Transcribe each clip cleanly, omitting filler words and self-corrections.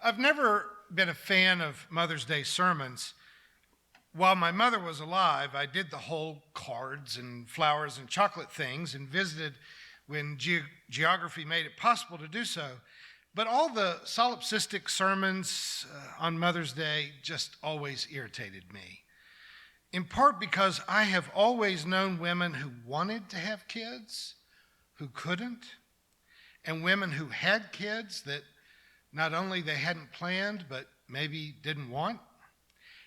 I've never been a fan of Mother's Day sermons. While my mother was alive, I did the whole cards and flowers and chocolate things and visited when geography made it possible to do so. But all the solipsistic sermons on Mother's Day just always irritated me. In part because I have always known women who wanted to have kids, who couldn't, and women who had kids that not only they hadn't planned, but maybe didn't want.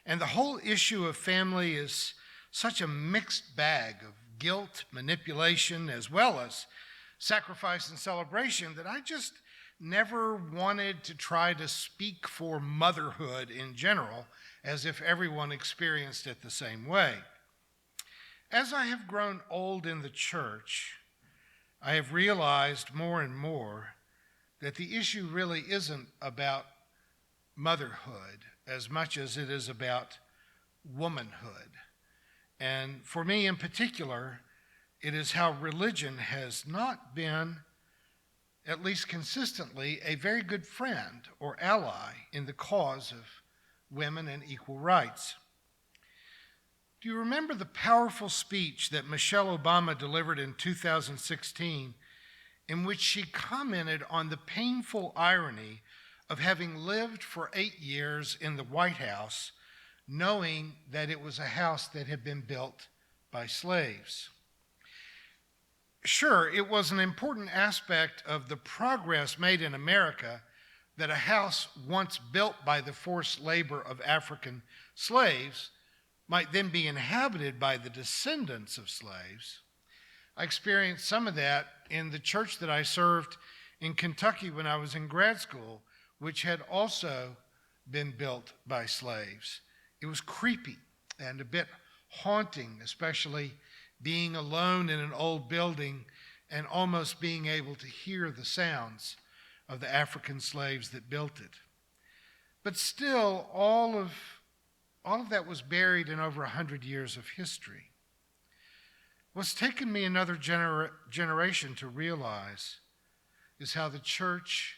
And the whole issue of family is such a mixed bag of guilt, manipulation, as well as sacrifice and celebration that I just never wanted to try to speak for motherhood in general, as if everyone experienced it the same way. As I have grown old in the church, I have realized more and more that the issue really isn't about motherhood as much as it is about womanhood. And for me in particular, it is how religion has not been, at least consistently, a very good friend or ally in the cause of women and equal rights. Do you remember the powerful speech that Michelle Obama delivered in 2016 in which she commented on the painful irony of having lived for 8 years in the White House, knowing that it was a house that had been built by slaves? Sure, it was an important aspect of the progress made in America that a house once built by the forced labor of African slaves might then be inhabited by the descendants of slaves. I experienced some of that in the church that I served in Kentucky when I was in grad school, which had also been built by slaves. It was creepy and a bit haunting, especially being alone in an old building and almost being able to hear the sounds of the African slaves that built it. But still, all of that was buried in over 100 years of history. What's taken me another generation to realize is how the church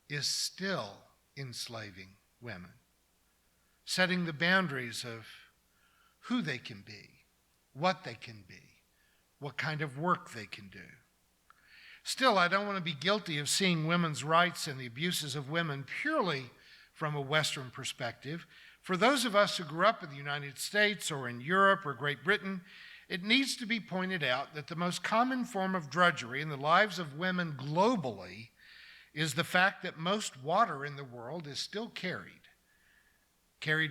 is still enslaving women, setting the boundaries of who they can be, what they can be, what kind of work they can do. Still, I don't want to be guilty of seeing women's rights and the abuses of women purely from a Western perspective. For those of us who grew up in the United States or in Europe or Great Britain, it needs to be pointed out that the most common form of drudgery in the lives of women globally is the fact that most water in the world is still carried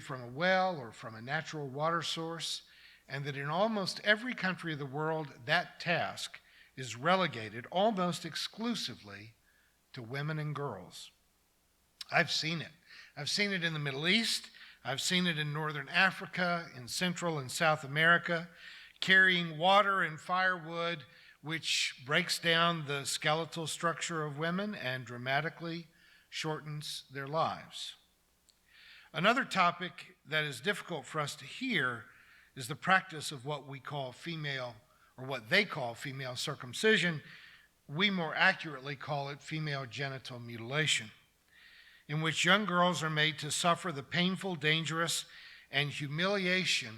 from a well or from a natural water source, and that in almost every country of the world, that task is relegated almost exclusively to women and girls. I've seen it. I've seen it in the Middle East. I've seen it in Northern Africa, in Central and South America, carrying water and firewood, which breaks down the skeletal structure of women and dramatically shortens their lives. Another topic that is difficult for us to hear is the practice of what we call female, or what they call female circumcision. We more accurately call it female genital mutilation, in which young girls are made to suffer the painful, dangerous, and humiliation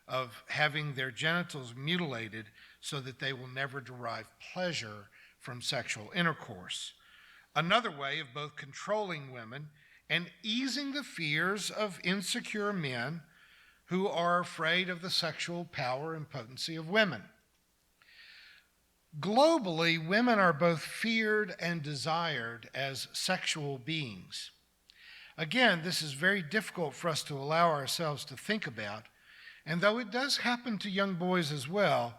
of having their genitals mutilated so that they will never derive pleasure from sexual intercourse. Another way of both controlling women and easing the fears of insecure men who are afraid of the sexual power and potency of women. Globally, women are both feared and desired as sexual beings. Again, this is very difficult for us to allow ourselves to think about, and though it does happen to young boys as well,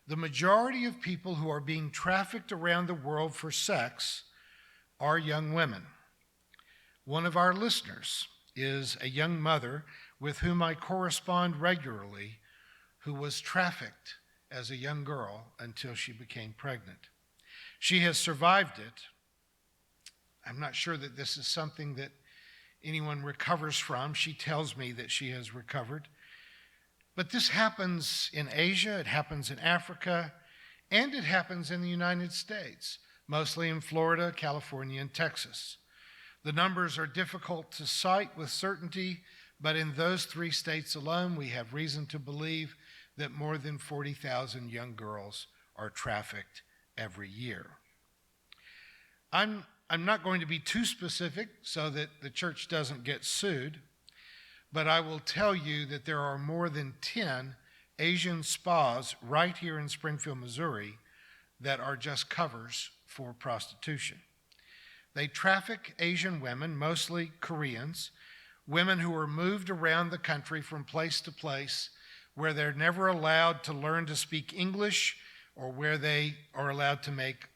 the majority of people who are being trafficked around the world for sex are young women. One of our listeners is a young mother with whom I correspond regularly, who was trafficked as a young girl until she became pregnant. She has survived it. I'm not sure that this is something that anyone recovers from. She tells me that she has recovered. But this happens in Asia, it happens in Africa, and it happens in the United States, mostly in Florida, California, and Texas. The numbers are difficult to cite with certainty, but in those 3 states alone, we have reason to believe that more than 40,000 young girls are trafficked every year. I'm not going to be too specific so that the church doesn't get sued, but I will tell you that there are more than 10 Asian spas right here in Springfield, Missouri, that are just covers for prostitution. They traffic Asian women, mostly Koreans, women who are moved around the country from place to place where they're never allowed to learn to speak English or where they are allowed to make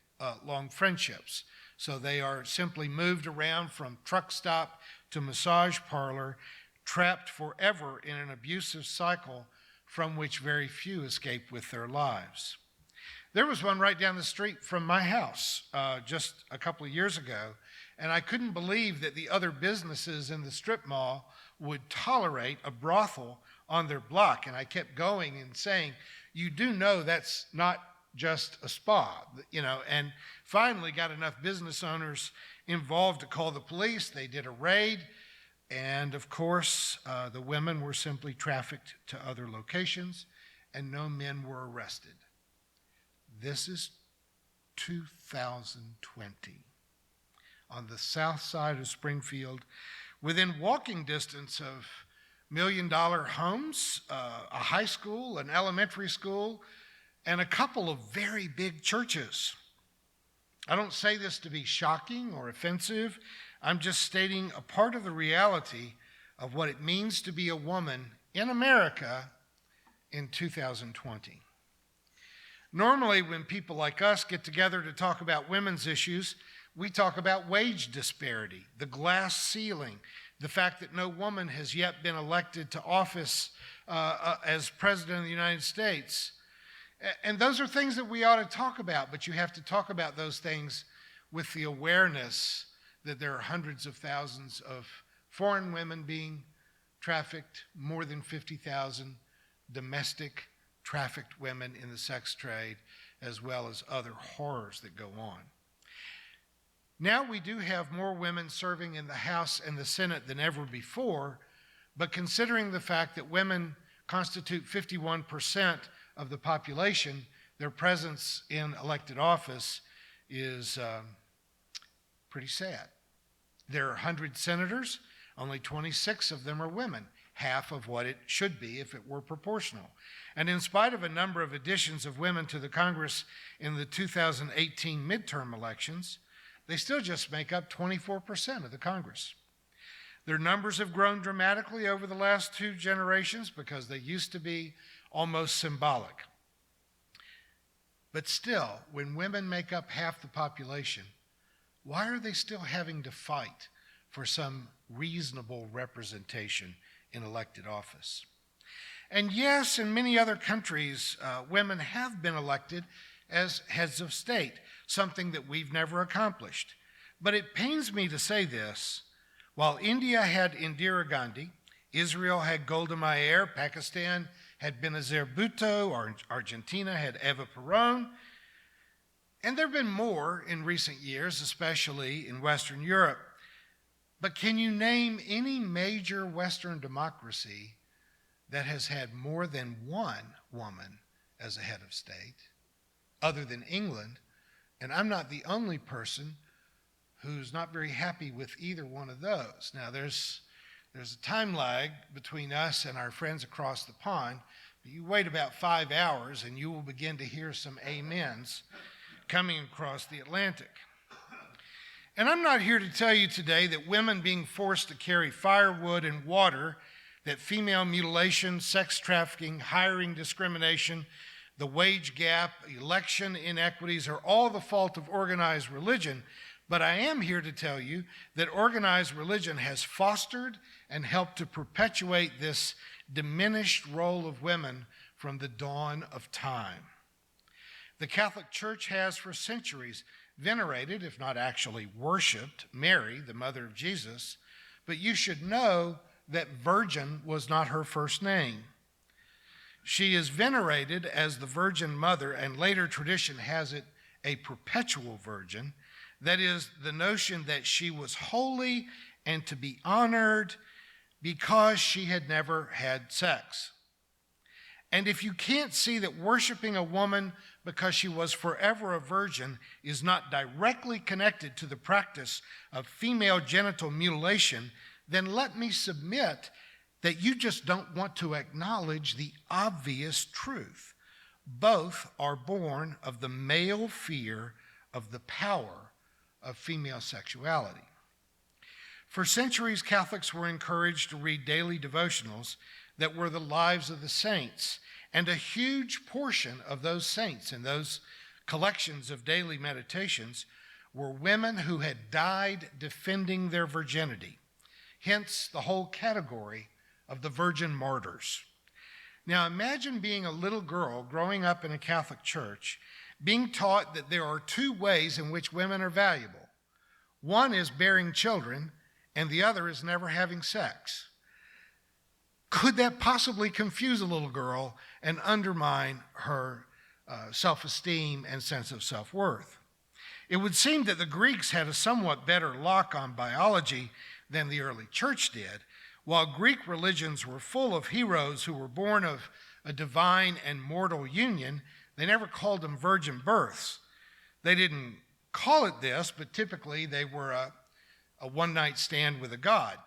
long friendships. So they are simply moved around from truck stop to massage parlor, trapped forever in an abusive cycle from which very few escape with their lives. There was one right down the street from my house just a couple of years ago, and I couldn't believe that the other businesses in the strip mall would tolerate a brothel on their block. And I kept going and saying, you do know that's not just a spa, and finally got enough business owners involved to call the police. They did a raid, and of course, the women were simply trafficked to other locations, and no men were arrested. This is 2020. On the south side of Springfield, within walking distance of million-dollar homes, a high school, an elementary school, and a couple of very big churches. I don't say this to be shocking or offensive. I'm just stating a part of the reality of what it means to be a woman in America in 2020. Normally, when people like us get together to talk about women's issues, we talk about wage disparity, the glass ceiling, the fact that no woman has yet been elected to office as president of the United States. And those are things that we ought to talk about, but you have to talk about those things with the awareness that there are hundreds of thousands of foreign women being trafficked, more than 50,000 domestic trafficked women in the sex trade, as well as other horrors that go on. Now we do have more women serving in the House and the Senate than ever before, but considering the fact that women constitute 51% of the population, their presence in elected office is pretty sad. There are 100 senators, only 26 of them are women, half of what it should be if it were proportional. And in spite of a number of additions of women to the Congress in the 2018 midterm elections, they still just make up 24% of the Congress. Their numbers have grown dramatically over the last 2 generations because they used to be almost symbolic. But still, when women make up half the population, why are they still having to fight for some reasonable representation in elected office? And yes, in many other countries, women have been elected as heads of state, something that we've never accomplished. But it pains me to say this, while India had Indira Gandhi, Israel had Golda Meir, Pakistan had Benazir Bhutto, or Argentina had Eva Perón, and there have been more in recent years, especially in Western Europe. But can you name any major Western democracy that has had more than one woman as a head of state, other than England? And I'm not the only person who's not very happy with either one of those. Now, there's a time lag between us and our friends across the pond, but you wait about 5 hours and you will begin to hear some amens coming across the Atlantic. And I'm not here to tell you today that women being forced to carry firewood and water, that female mutilation, sex trafficking, hiring discrimination, the wage gap, election inequities are all the fault of organized religion. But I am here to tell you that organized religion has fostered and helped to perpetuate this diminished role of women from the dawn of time. The Catholic Church has for centuries venerated, if not actually worshiped, Mary, the mother of Jesus, but you should know that virgin was not her first name. She is venerated as the Virgin Mother, and later tradition has it a perpetual virgin, That is, the notion that she was holy and to be honored because she had never had sex. And if you can't see that worshiping a woman because she was forever a virgin is not directly connected to the practice of female genital mutilation, then let me submit that you just don't want to acknowledge the obvious truth. Both are born of the male fear of the power of female sexuality. For centuries, Catholics were encouraged to read daily devotionals that were the lives of the saints, and a huge portion of those saints in those collections of daily meditations were women who had died defending their virginity, hence the whole category of the virgin martyrs. Now imagine being a little girl growing up in a Catholic church, being taught that there are two ways in which women are valuable. One is bearing children, and the other is never having sex. Could that possibly confuse a little girl and undermine her self-esteem and sense of self-worth? It would seem that the Greeks had a somewhat better lock on biology than the early church did. While Greek religions were full of heroes who were born of a divine and mortal union, they never called them virgin births. They didn't call it this, but typically they were a one-night stand with a god,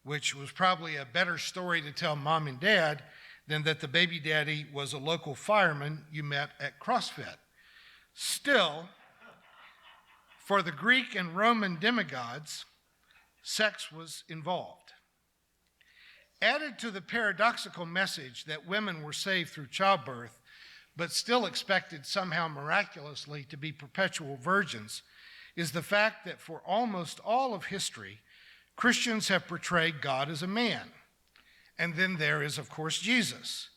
which was probably a better story to tell mom and dad than that the baby daddy was a local fireman you met at CrossFit. Still, for the Greek and Roman demigods, sex was involved. Added to the paradoxical message that women were saved through childbirth, but still expected somehow miraculously to be perpetual virgins, is the fact that for almost all of history, Christians have portrayed God as a man. And then there is, of course, Jesus.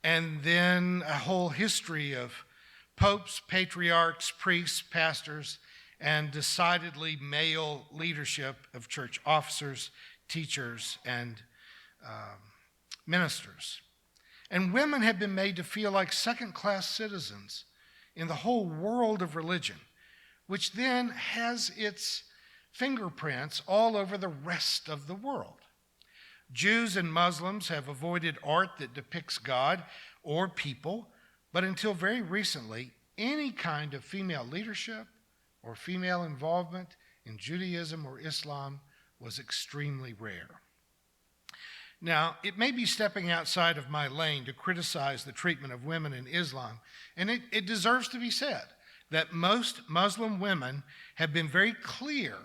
And then a whole history of popes, patriarchs, priests, pastors, and decidedly male leadership of church officers, teachers, and ministers. And women have been made to feel like second-class citizens in the whole world of religion, which then has its fingerprints all over the rest of the world. Jews and Muslims have avoided art that depicts God or people, but until very recently, any kind of female leadership or female involvement in Judaism or Islam was extremely rare. Now, it may be stepping outside of my lane to criticize the treatment of women in Islam, and it deserves to be said that most Muslim women have been very clear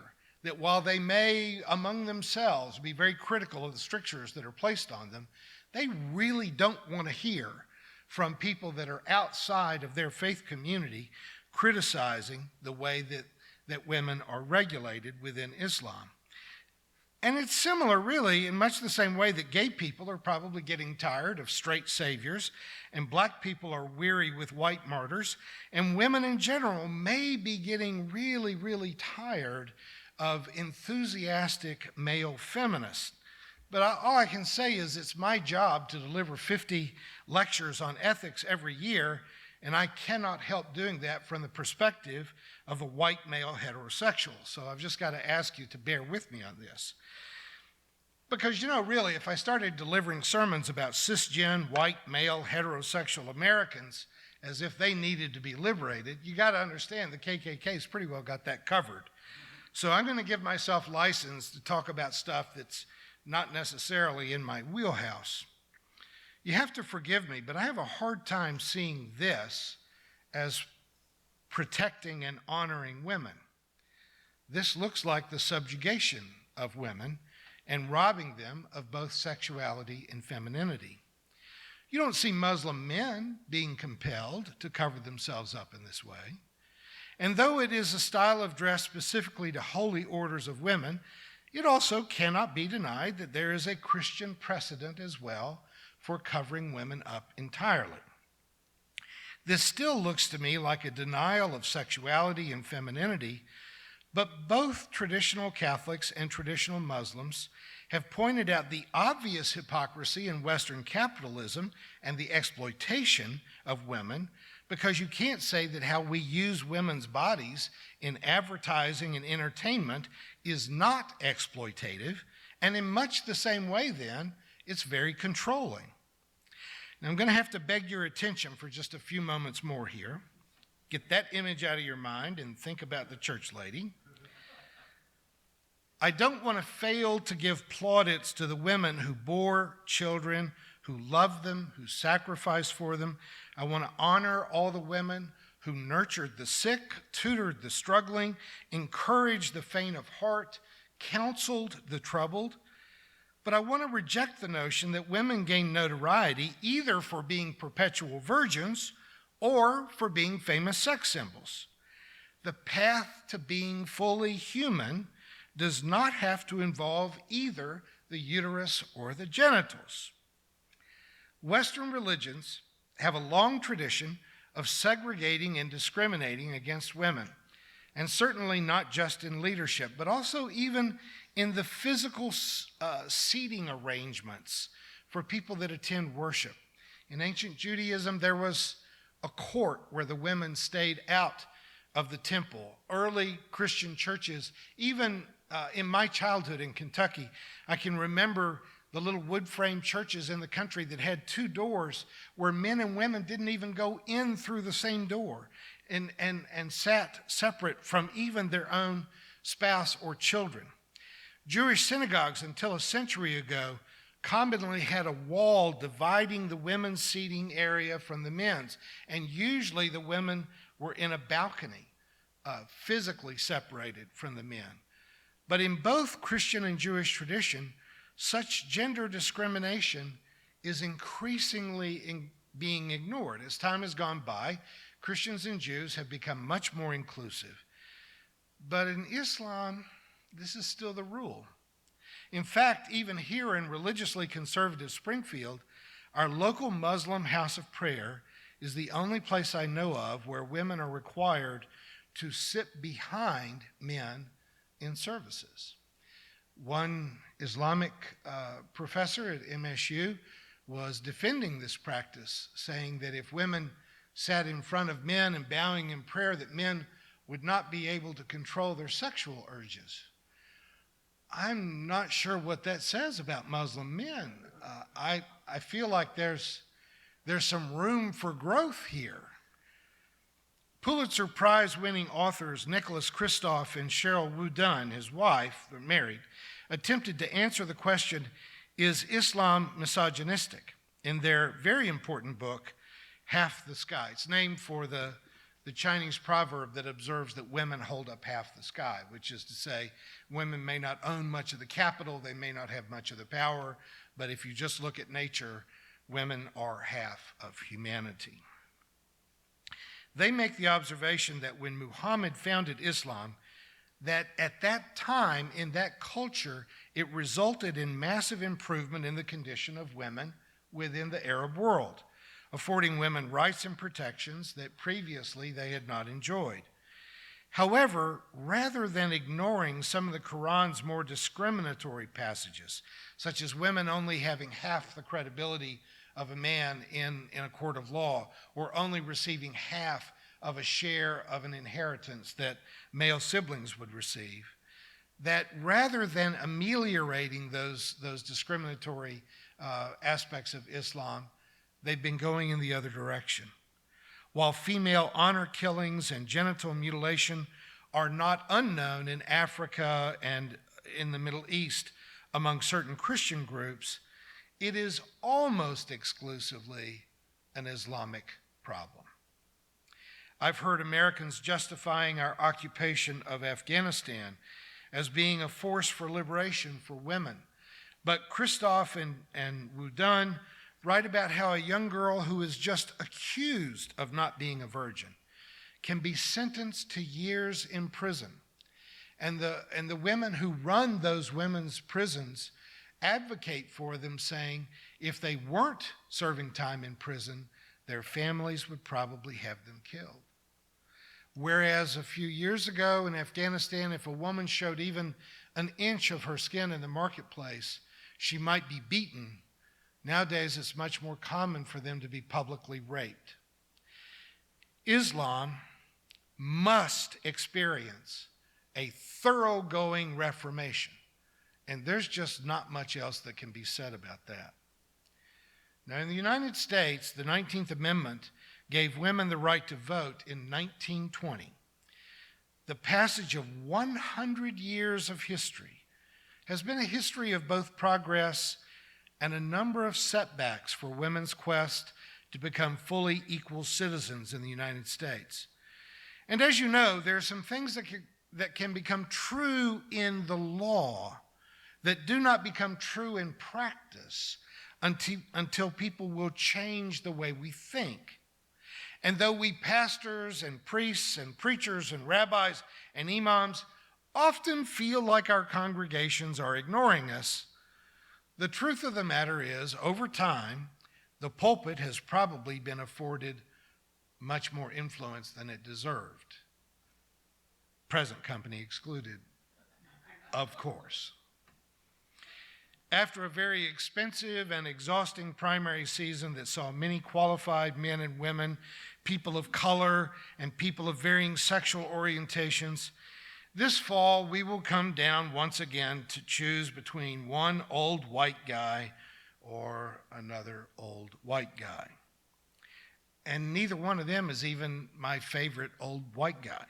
that while they may, among themselves, be very critical of the strictures that are placed on them, they really don't want to hear from people that are outside of their faith community criticizing the way that women are regulated within Islam. And it's similar, really, in much the same way that gay people are probably getting tired of straight saviors, and black people are weary with white martyrs, and women in general may be getting really, really tired of enthusiastic male feminists. But all I can say is it's my job to deliver 50 lectures on ethics every year, and I cannot help doing that from the perspective of a white male heterosexual. So I've just got to ask you to bear with me on this. Because, really, if I started delivering sermons about cisgen, white, male, heterosexual Americans as if they needed to be liberated, you got to understand the KKK's pretty well got that covered. So I'm going to give myself license to talk about stuff that's not necessarily in my wheelhouse. You have to forgive me, but I have a hard time seeing this as protecting and honoring women. This looks like the subjugation of women and robbing them of both sexuality and femininity. You don't see Muslim men being compelled to cover themselves up in this way. And though it is a style of dress specifically to holy orders of women, it also cannot be denied that there is a Christian precedent as well for covering women up entirely. This still looks to me like a denial of sexuality and femininity, but both traditional Catholics and traditional Muslims have pointed out the obvious hypocrisy in Western capitalism and the exploitation of women because you can't say that how we use women's bodies in advertising and entertainment is not exploitative, and in much the same way then, it's very controlling. Now I'm going to have to beg your attention for just a few moments more here. Get that image out of your mind and think about the church lady. I don't want to fail to give plaudits to the women who bore children, who loved them, who sacrificed for them. I want to honor all the women who nurtured the sick, tutored the struggling, encouraged the faint of heart, counseled the troubled. But I want to reject the notion that women gain notoriety either for being perpetual virgins or for being famous sex symbols. The path to being fully human does not have to involve either the uterus or the genitals. Western religions have a long tradition of segregating and discriminating against women, and certainly not just in leadership, but also even in the physical seating arrangements for people that attend worship. In ancient Judaism, there was a court where the women stayed out of the temple. Early Christian churches, even in my childhood in Kentucky, I can remember the little wood frame churches in the country that had two doors where men and women didn't even go in through the same door and sat separate from even their own spouse or children. Jewish synagogues until a century ago commonly had a wall dividing the women's seating area from the men's, and usually the women were in a balcony, physically separated from the men. But in both Christian and Jewish tradition, such gender discrimination is increasingly being ignored. As time has gone by, Christians and Jews have become much more inclusive. But in Islam, this is still the rule. In fact, even here in religiously conservative Springfield, our local Muslim house of prayer is the only place I know of where women are required to sit behind men in services. One Islamic professor at MSU was defending this practice, saying that if women sat in front of men and bowing in prayer, that men would not be able to control their sexual urges. I'm not sure what that says about Muslim men. I feel like there's some room for growth here. Pulitzer Prize-winning authors Nicholas Kristof and Cheryl Wu-Dunn, his wife, they're married, attempted to answer the question, is Islam misogynistic? In their very important book, Half the Sky. It's named for the Chinese proverb that observes that women hold up half the sky, which is to say women may not own much of the capital, they may not have much of the power, but if you just look at nature, women are half of humanity. They make the observation that when Muhammad founded Islam, that at that time, in that culture, it resulted in massive improvement in the condition of women within the Arab world, affording women rights and protections that previously they had not enjoyed. However, rather than ignoring some of the Quran's more discriminatory passages, such as women only having half the credibility of a man in a court of law, or only receiving half of a share of an inheritance that male siblings would receive, that rather than ameliorating those discriminatory aspects of Islam, they've been going in the other direction. While female honor killings and genital mutilation are not unknown in Africa and in the Middle East among certain Christian groups, it is almost exclusively an Islamic problem. I've heard Americans justifying our occupation of Afghanistan as being a force for liberation for women. But Kristof and Wu-Dunn write about how a young girl who is just accused of not being a virgin can be sentenced to years in prison. And the women who run those women's prisons advocate for them, saying if they weren't serving time in prison, their families would probably have them killed. Whereas a few years ago in Afghanistan, if a woman showed even an inch of her skin in the marketplace, she might be beaten. Nowadays, it's much more common for them to be publicly raped. Islam must experience a thoroughgoing reformation. And there's just not much else that can be said about that. Now, in the United States, the 19th Amendment gave women the right to vote in 1920. The passage of 100 years of history has been a history of both progress and a number of setbacks for women's quest to become fully equal citizens in the United States. And as you know, there are some things that can become true in the law that do not become true in practice until people will change the way we think. And though we pastors and priests and preachers and rabbis and imams often feel like our congregations are ignoring us, the truth of the matter is, over time, the pulpit has probably been afforded much more influence than it deserved. Present company excluded, of course. After a very expensive and exhausting primary season that saw many qualified men and women, people of color, and people of varying sexual orientations, this fall we will come down once again to choose between one old white guy or another old white guy. And neither one of them is even my favorite old white guy.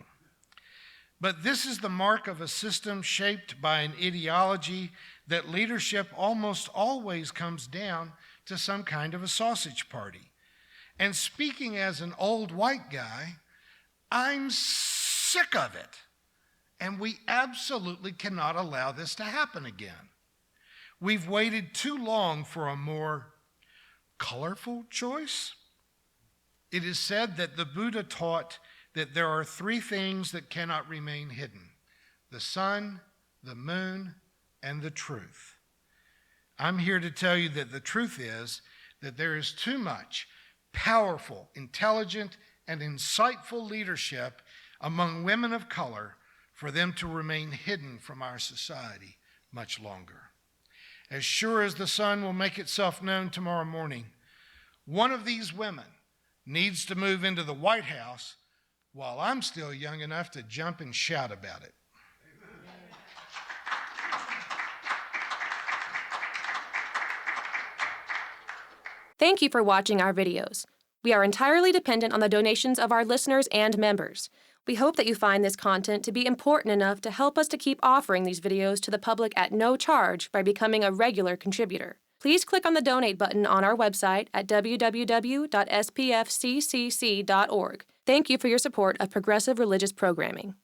But this is the mark of a system shaped by an ideology that leadership almost always comes down to some kind of a sausage party. And speaking as an old white guy, I'm sick of it. And we absolutely cannot allow this to happen again. We've waited too long for a more colorful choice. It is said that the Buddha taught that there are three things that cannot remain hidden: the sun, the moon, and the truth. I'm here to tell you that the truth is that there is too much powerful, intelligent, and insightful leadership among women of color for them to remain hidden from our society much longer. As sure as the sun will make itself known tomorrow morning, one of these women needs to move into the White House while I'm still young enough to jump and shout about it. Thank you for watching our videos. We are entirely dependent on the donations of our listeners and members. We hope that you find this content to be important enough to help us to keep offering these videos to the public at no charge by becoming a regular contributor. Please click on the donate button on our website at www.spfccc.org. Thank you for your support of progressive religious programming.